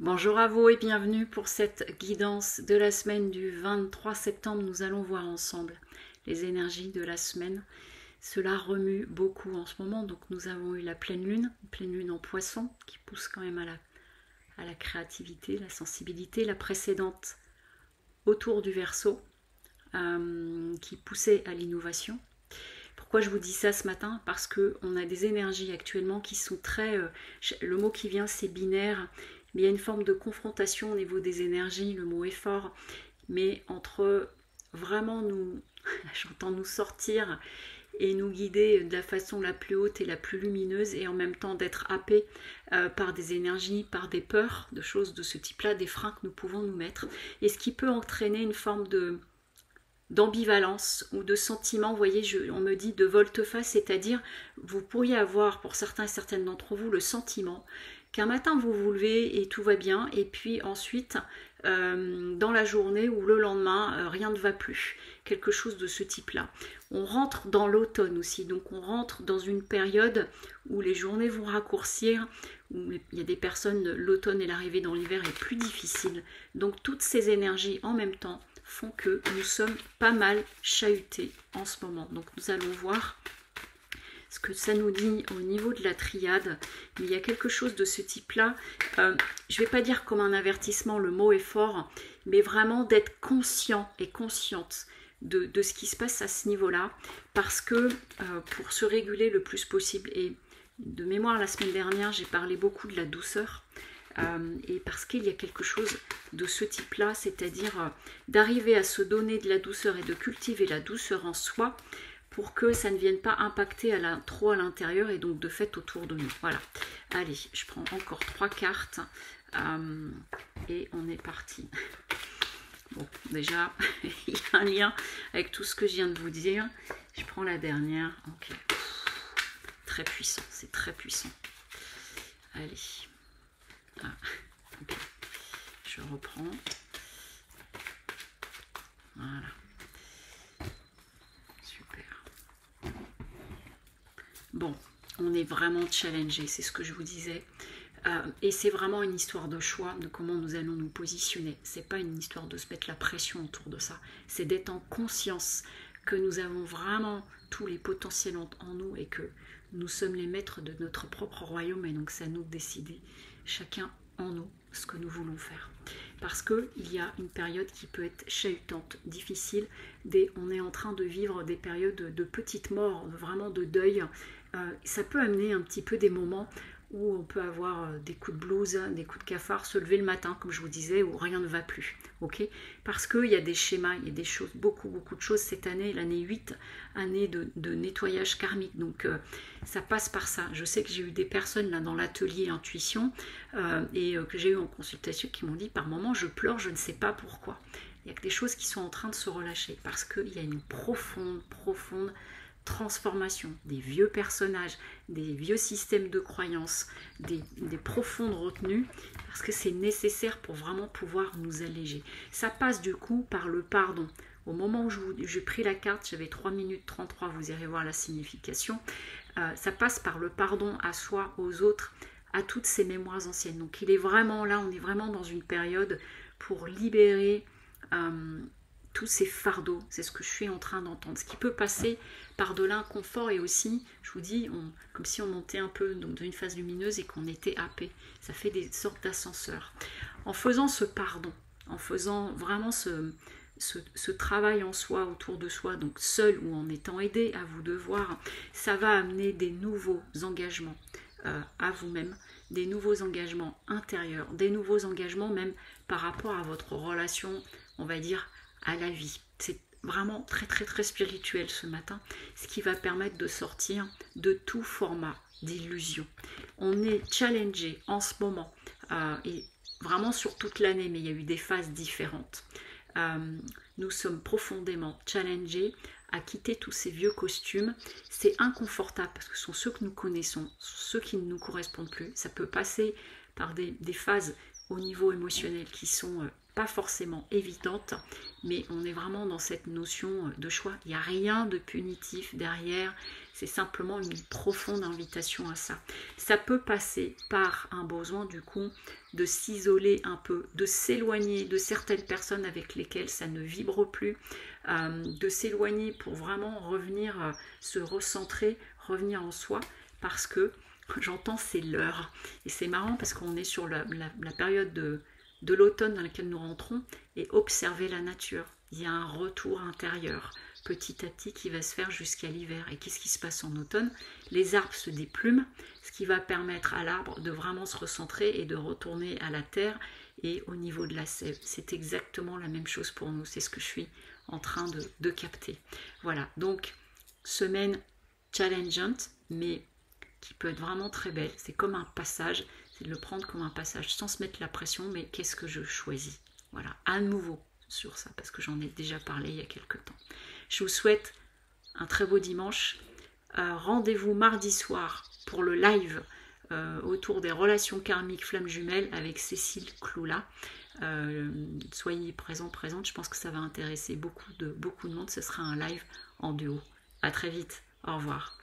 Bonjour à vous et bienvenue pour cette guidance de la semaine du 23 septembre. Nous allons voir ensemble les énergies de la semaine. Cela remue beaucoup en ce moment. Donc nous avons eu la pleine lune en poisson qui pousse quand même à la créativité, la sensibilité. La précédente autour du Verseau qui poussait à l'innovation. Pourquoi je vous dis ça ce matin? Parce qu'on a des énergies actuellement qui sont très... le mot qui vient c'est binaire. Mais il y a une forme de confrontation au niveau des énergies, le mot est fort, mais entre vraiment nous, j'entends nous sortir et nous guider de la façon la plus haute et la plus lumineuse et en même temps d'être happés par des énergies, par des peurs, de choses de ce type-là, des freins que nous pouvons nous mettre, et ce qui peut entraîner une forme d'ambivalence ou de sentiment, vous voyez, on me dit de volte-face, c'est-à-dire vous pourriez avoir pour certains et certaines d'entre vous le sentiment qu'un matin vous vous levez et tout va bien, et puis ensuite dans la journée ou le lendemain rien ne va plus, quelque chose de ce type là. On rentre dans l'automne aussi, donc on rentre dans une période où les journées vont raccourcir, où il y a des personnes, l'automne et l'arrivée dans l'hiver est plus difficile, donc toutes ces énergies en même temps font que nous sommes pas mal chahutés en ce moment. Donc nous allons voir ce que ça nous dit au niveau de la triade. Mais il y a quelque chose de ce type-là. Je ne vais pas dire comme un avertissement, le mot est fort, mais vraiment d'être conscient et consciente de ce qui se passe à ce niveau-là, parce que pour se réguler le plus possible, et de mémoire la semaine dernière, j'ai parlé beaucoup de la douceur, et parce qu'il y a quelque chose de ce type-là, c'est-à-dire d'arriver à se donner de la douceur et de cultiver la douceur en soi, pour que ça ne vienne pas impacter trop à l'intérieur et donc de fait autour de nous. Voilà. Allez, je prends encore 3 cartes et on est parti. Bon, déjà, il y a un lien avec tout ce que je viens de vous dire. Je prends la dernière. Ok. Très puissant, c'est très puissant. Allez. Ah, okay. Je reprends. Voilà. Bon, on est vraiment challengé, c'est ce que je vous disais. Et c'est vraiment une histoire de choix, de comment nous allons nous positionner. C'est pas une histoire de se mettre la pression autour de ça. C'est d'être en conscience que nous avons vraiment tous les potentiels en nous et que nous sommes les maîtres de notre propre royaume. Et donc c'est à nous de décider, chacun en nous, ce que nous voulons faire. Parce qu'il y a une période qui peut être chahutante, difficile. On est en train de vivre des périodes de petites morts, vraiment de deuil. Ça peut amener un petit peu des moments où on peut avoir des coups de blues, des coups de cafard, se lever le matin, comme je vous disais, où rien ne va plus. Okay, parce qu'il y a des schémas, il y a des choses, beaucoup de choses cette année, l'année 8, année de nettoyage karmique. Donc ça passe par ça. Je sais que j'ai eu des personnes là dans l'atelier intuition et que j'ai eu en consultation qui m'ont dit par moments je pleure, je ne sais pas pourquoi. Il y a que des choses qui sont en train de se relâcher parce qu'il y a une profonde transformation des vieux personnages, des vieux systèmes de croyances, des profondes retenues, parce que c'est nécessaire pour vraiment pouvoir nous alléger. Ça passe du coup par le pardon. Au moment où j'ai pris la carte, j'avais 3 minutes 33, vous irez voir la signification. Ça passe par le pardon à soi, aux autres, à toutes ces mémoires anciennes. Donc il est vraiment là, on est vraiment dans une période pour libérer tous ces fardeaux, c'est ce que je suis en train d'entendre, ce qui peut passer par de l'inconfort et aussi, je vous dis, comme si on montait un peu dans une phase lumineuse et qu'on était happé. Ça fait des sortes d'ascenseurs. En faisant ce pardon, en faisant vraiment ce travail en soi, autour de soi, donc seul ou en étant aidé, à vous de voir, ça va amener des nouveaux engagements à vous-même, des nouveaux engagements intérieurs, des nouveaux engagements même par rapport à votre relation, on va dire, à la vie. C'est vraiment très spirituel ce matin, ce qui va permettre de sortir de tout format d'illusion. On est challengé en ce moment et vraiment sur toute l'année, mais il y a eu des phases différentes. Nous sommes profondément challengés à quitter tous ces vieux costumes. C'est inconfortable parce que ce sont ceux que nous connaissons, ceux qui ne nous correspondent plus. Ça peut passer par des phases au niveau émotionnel qui sont pas forcément évidente, mais on est vraiment dans cette notion de choix. Il n'y a rien de punitif derrière, c'est simplement une profonde invitation à ça. Ça peut passer par un besoin du coup de s'isoler un peu, de s'éloigner de certaines personnes avec lesquelles ça ne vibre plus, de s'éloigner pour vraiment revenir, se recentrer, revenir en soi, parce que j'entends c'est l'heure. Et c'est marrant parce qu'on est sur la période de l'automne dans laquelle nous rentrons, et observer la nature. Il y a un retour intérieur petit à petit qui va se faire jusqu'à l'hiver. Et qu'est-ce qui se passe en automne? Les arbres se déplument, ce qui va permettre à l'arbre de vraiment se recentrer et de retourner à la terre et au niveau de la sève. C'est exactement la même chose pour nous. C'est ce que je suis en train de capter. Voilà, donc semaine challengeante, mais qui peut être vraiment très belle. C'est comme un passage, c'est de le prendre comme un passage sans se mettre la pression, mais qu'est-ce que je choisis? Voilà, à nouveau sur ça, parce que j'en ai déjà parlé il y a quelques temps. Je vous souhaite un très beau dimanche. Rendez-vous mardi soir pour le live autour des relations karmiques flammes jumelles avec Cécile Cloula. Soyez présente, je pense que ça va intéresser beaucoup de monde. Ce sera un live en duo. À très vite, au revoir.